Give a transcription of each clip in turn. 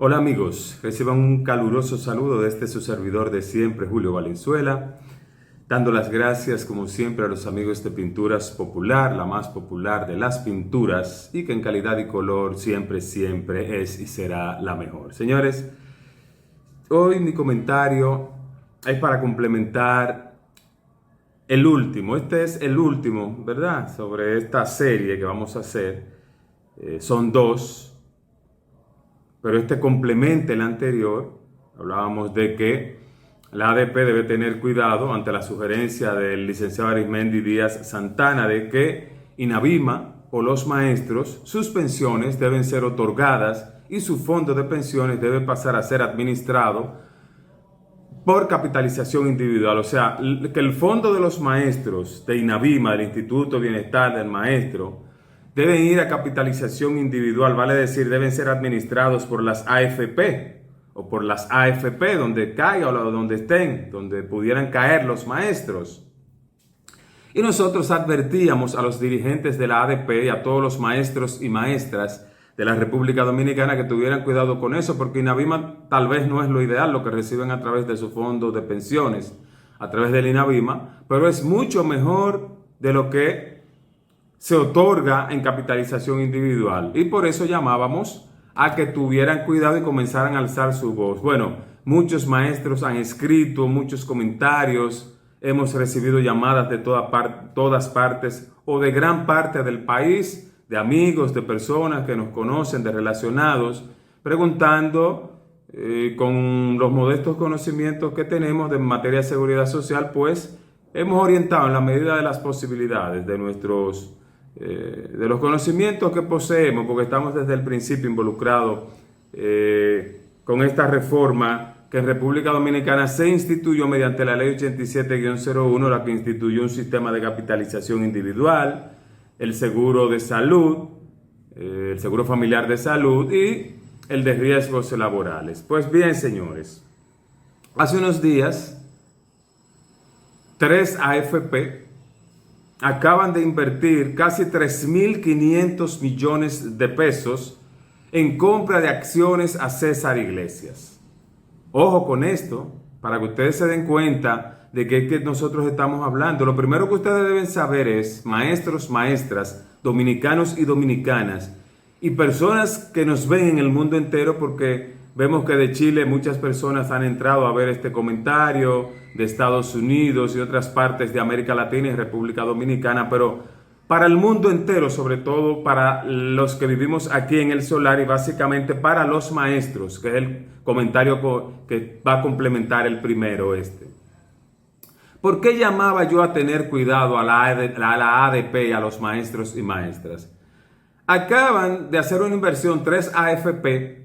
Hola amigos, reciban un caluroso saludo de su servidor de siempre, Julio Valenzuela, dando las gracias como siempre a los amigos de Pinturas Popular, la más popular de las pinturas y que en calidad y color siempre es y será la mejor. Señores, hoy mi comentario es para complementar este es el último, ¿verdad? Sobre esta serie que vamos a hacer. Son dos. Pero este complementa el anterior. Hablábamos de que la ADP debe tener cuidado ante la sugerencia del licenciado Arismendi Díaz Santana de que INAVIMA o los maestros, sus pensiones deben ser otorgadas y su fondo de pensiones debe pasar a ser administrado por capitalización individual. O sea, que el fondo de los maestros de INAVIMA, del Instituto Bienestar del Maestro, deben ir a capitalización individual, vale decir, deben ser administrados por las AFP o por las AFP, donde caiga o donde estén, donde pudieran caer los maestros. Y nosotros advertíamos a los dirigentes de la ADP y a todos los maestros y maestras de la República Dominicana que tuvieran cuidado con eso, porque INAVIMA tal vez no es lo ideal, lo que reciben a través de su fondo de pensiones, a través del INAVIMA, pero es mucho mejor de lo que se otorga en capitalización individual. Y por eso llamábamos a que tuvieran cuidado y comenzaran a alzar su voz. Bueno, muchos maestros han escrito, muchos comentarios, hemos recibido llamadas de todas partes o de gran parte del país, de amigos, de personas que nos conocen, de relacionados, preguntando con los modestos conocimientos que tenemos en materia de seguridad social, pues hemos orientado en la medida de las posibilidades de los conocimientos que poseemos, porque estamos desde el principio involucrados con esta reforma que en República Dominicana se instituyó mediante la ley 87-01, la que instituyó un sistema de capitalización individual, el seguro de salud, el seguro familiar de salud y el de riesgos laborales. Pues bien, señores, hace unos días, 3 AFP acaban de invertir casi 3.500 millones de pesos en compra de acciones a César Iglesias. Ojo con esto, para que ustedes se den cuenta de que nosotros estamos hablando. Lo primero que ustedes deben saber es, maestros, maestras, dominicanos y dominicanas, y personas que nos ven en el mundo entero, porque vemos que de Chile muchas personas han entrado a ver este comentario, de Estados Unidos y otras partes de América Latina y República Dominicana, pero para el mundo entero, sobre todo para los que vivimos aquí en el solar y básicamente para los maestros, que es el comentario que va a complementar el primero ¿Por qué llamaba yo a tener cuidado a la ADP y a los maestros y maestras? Acaban de hacer una inversión 3 AFP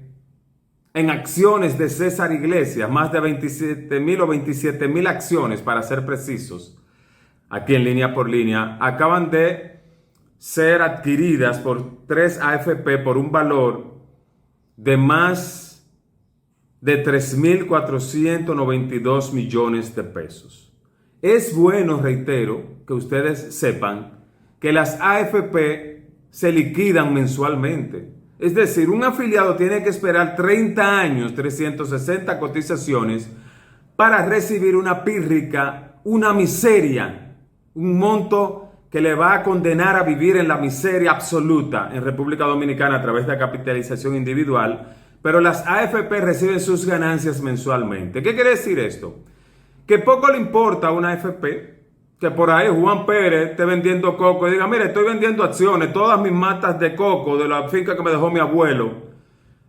en acciones de César Iglesias, más de 27.000 o 27.000 acciones para ser precisos, aquí en Línea por Línea, acaban de ser adquiridas por 3 AFP por un valor de más de 3.492 millones de pesos. Es bueno, reitero, que ustedes sepan que las AFP se liquidan mensualmente. Es decir, un afiliado tiene que esperar 30 años, 360 cotizaciones para recibir una pírrica, una miseria, un monto que le va a condenar a vivir en la miseria absoluta en República Dominicana a través de capitalización individual, pero las AFP reciben sus ganancias mensualmente. ¿Qué quiere decir esto? Que poco le importa a una AFP que por ahí Juan Pérez esté vendiendo coco y diga, mire, estoy vendiendo acciones, todas mis matas de coco de la finca que me dejó mi abuelo,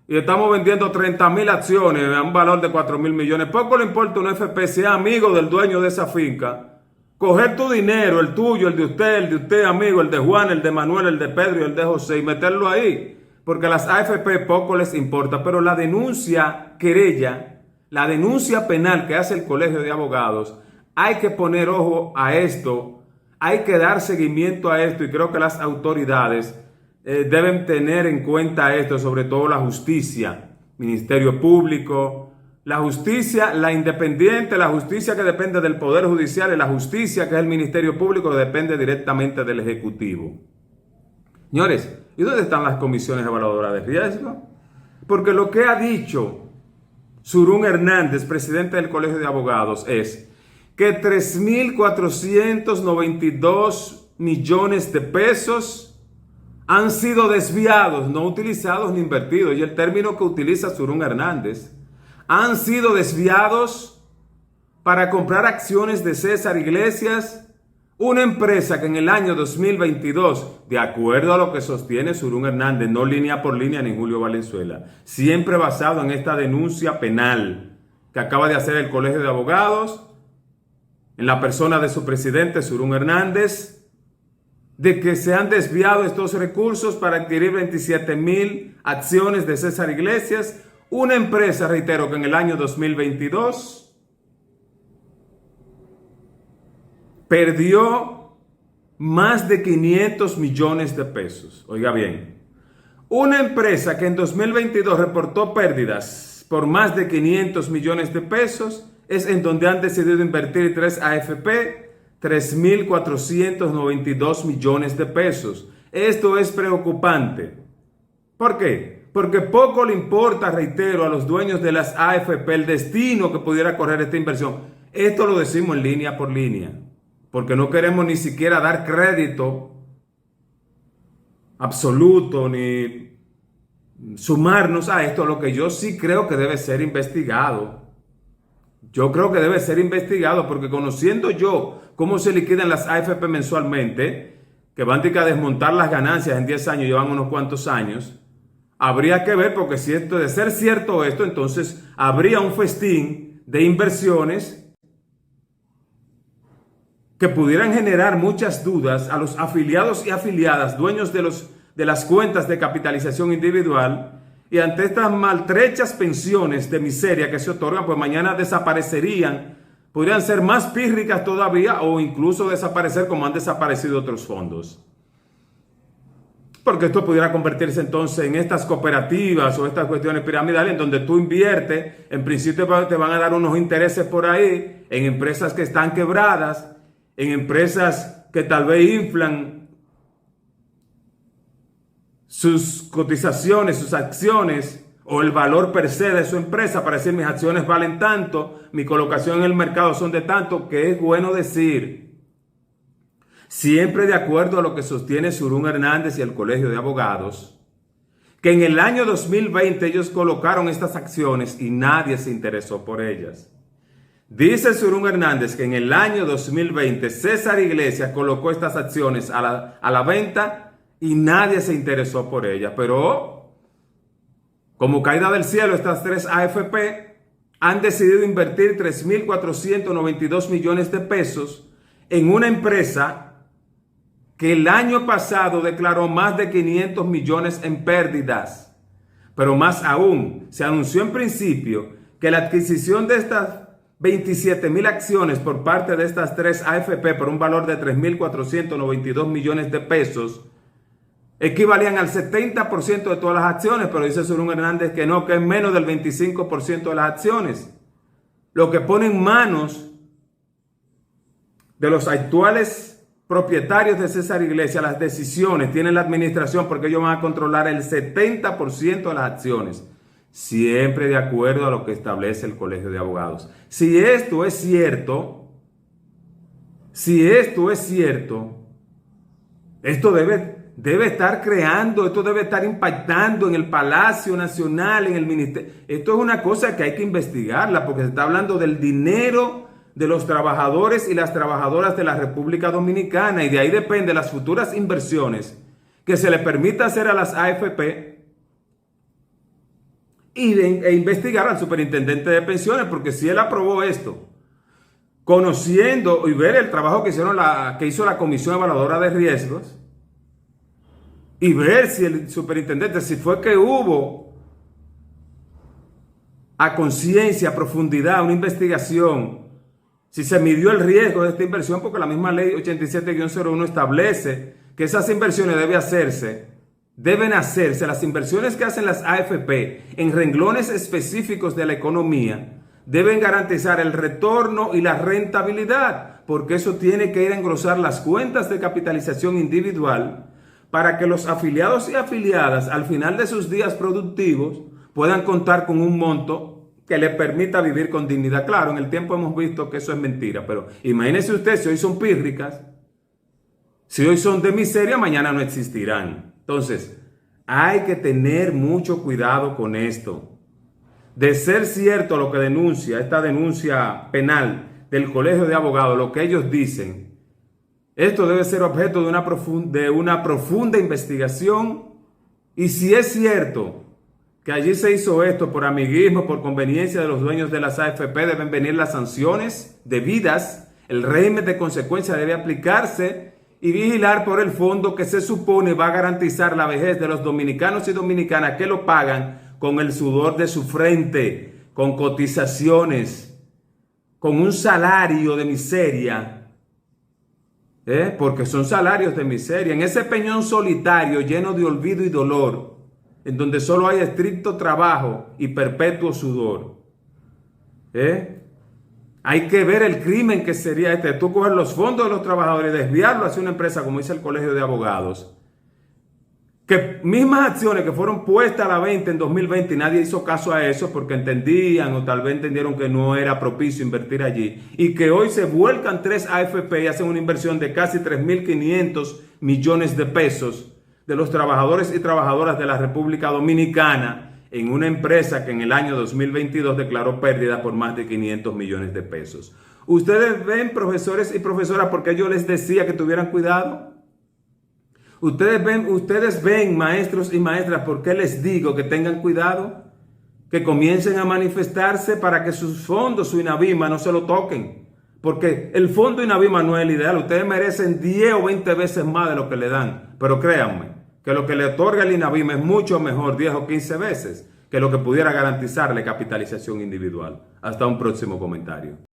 y estamos vendiendo 30.000 acciones a un valor de 4.000 millones. Poco le importa a una AFP si es amigo del dueño de esa finca, coger tu dinero, el tuyo, el de usted amigo, el de Juan, el de Manuel, el de Pedro y el de José, y meterlo ahí, porque a las AFP poco les importa. Pero la denuncia querella, la denuncia penal que hace el Colegio de Abogados, hay que poner ojo a esto, hay que dar seguimiento a esto, y creo que las autoridades deben tener en cuenta esto, sobre todo la justicia, Ministerio Público, la justicia, la independiente, la justicia que depende del Poder Judicial y la justicia que es el Ministerio Público que depende directamente del Ejecutivo. Señores, ¿y dónde están las comisiones evaluadoras de riesgo? Porque lo que ha dicho Surún Hernández, presidente del Colegio de Abogados, es que 3.492 millones de pesos han sido desviados, no utilizados ni invertidos, y el término que utiliza Surún Hernández, han sido desviados para comprar acciones de César Iglesias, una empresa que en el año 2022, de acuerdo a lo que sostiene Surún Hernández, no línea por línea ni Julio Valenzuela, siempre basado en esta denuncia penal que acaba de hacer el Colegio de Abogados, en la persona de su presidente Surún Hernández, de que se han desviado estos recursos para adquirir 27,000 acciones de César Iglesias, una empresa, reitero, que en el año 2022 perdió más de 500 millones de pesos. Oiga bien, una empresa que en 2022 reportó pérdidas por más de 500 millones de pesos es en donde han decidido invertir 3 AFP, 3.492 millones de pesos. Esto es preocupante. ¿Por qué? Porque poco le importa, reitero, a los dueños de las AFP el destino que pudiera correr esta inversión. Esto lo decimos en línea por línea, porque no queremos ni siquiera dar crédito absoluto ni sumarnos a esto, lo que yo sí creo que debe ser investigado. Yo creo que debe ser investigado porque conociendo yo cómo se liquidan las AFP mensualmente, que van a desmontar las ganancias en 10 años, llevan unos cuantos años, habría que ver, porque si esto de ser cierto esto, entonces habría un festín de inversiones que pudieran generar muchas dudas a los afiliados y afiliadas, dueños de las cuentas de capitalización individual, y ante estas maltrechas pensiones de miseria que se otorgan, pues mañana desaparecerían, podrían ser más pírricas todavía o incluso desaparecer como han desaparecido otros fondos. Porque esto pudiera convertirse entonces en estas cooperativas o estas cuestiones piramidales en donde tú inviertes, en principio te van a dar unos intereses por ahí, en empresas que están quebradas, en empresas que tal vez inflan sus cotizaciones, sus acciones o el valor per se de su empresa para decir mis acciones valen tanto, mi colocación en el mercado son de tanto, que es bueno decir, siempre de acuerdo a lo que sostiene Surún Hernández y el Colegio de Abogados, que en el año 2020 ellos colocaron estas acciones y nadie se interesó por ellas. Dice Surún Hernández que en el año 2020 César Iglesias colocó estas acciones a la venta y nadie se interesó por ellas. Pero como caída del cielo, estas 3 AFP han decidido invertir 3.492 millones de pesos en una empresa que el año pasado declaró más de 500 millones en pérdidas. Pero más aún, se anunció en principio que la adquisición de estas 27,000 acciones por parte de estas 3 AFP por un valor de 3.492 millones de pesos equivalían al 70% de todas las acciones, pero dice Surún Hernández que no, que es menos del 25% de las acciones. Lo que pone en manos de los actuales propietarios de César Iglesias las decisiones, tienen la administración, porque ellos van a controlar el 70% de las acciones. Siempre de acuerdo a lo que establece el Colegio de Abogados. Si esto es cierto, esto debe estar creando, esto debe estar impactando en el Palacio Nacional, en el Ministerio. Esto es una cosa que hay que investigarla, porque se está hablando del dinero de los trabajadores y las trabajadoras de la República Dominicana, y de ahí depende las futuras inversiones que se le permita hacer a las AFP e investigar al superintendente de pensiones, porque si él aprobó esto, conociendo y ver el trabajo que hizo la Comisión Evaluadora de Riesgos, y ver si el superintendente, si fue que hubo a conciencia, a profundidad, una investigación, si se midió el riesgo de esta inversión, porque la misma ley 87-01 establece que esas inversiones deben hacerse, las inversiones que hacen las AFP en renglones específicos de la economía, deben garantizar el retorno y la rentabilidad, porque eso tiene que ir a engrosar las cuentas de capitalización individual para que los afiliados y afiliadas al final de sus días productivos puedan contar con un monto que les permita vivir con dignidad. Claro, en el tiempo hemos visto que eso es mentira, pero imagínense ustedes, si hoy son pírricas, si hoy son de miseria, mañana no existirán. Entonces, hay que tener mucho cuidado con esto. De ser cierto lo que denuncia, esta denuncia penal del Colegio de Abogados, lo que ellos dicen, esto debe ser objeto de una profunda investigación. Y si es cierto que allí se hizo esto por amiguismo, por conveniencia de los dueños de las AFP, deben venir las sanciones debidas, el régimen de consecuencia debe aplicarse y vigilar por el fondo que se supone va a garantizar la vejez de los dominicanos y dominicanas que lo pagan con el sudor de su frente, con cotizaciones, con un salario de miseria, porque son salarios de miseria, en ese peñón solitario lleno de olvido y dolor, en donde solo hay estricto trabajo y perpetuo sudor. Hay que ver el crimen que sería tú coger los fondos de los trabajadores y desviarlo hacia una empresa como dice el Colegio de Abogados, que mismas acciones que fueron puestas a la venta en 2020 y nadie hizo caso a eso porque entendían o tal vez entendieron que no era propicio invertir allí, y que hoy se vuelcan 3 AFP y hacen una inversión de casi 3.500 millones de pesos de los trabajadores y trabajadoras de la República Dominicana en una empresa que en el año 2022 declaró pérdida por más de 500 millones de pesos. Ustedes ven, profesores y profesoras, porque yo les decía que tuvieran cuidado. Ustedes ven, maestros y maestras, ¿por qué les digo que tengan cuidado? Que comiencen a manifestarse para que sus fondos, su INAVIMA, no se lo toquen. Porque el fondo INAVIMA no es el ideal. Ustedes merecen 10 o 20 veces más de lo que le dan. Pero créanme, que lo que le otorga el INAVIMA es mucho mejor, 10 o 15 veces, que lo que pudiera garantizarle capitalización individual. Hasta un próximo comentario.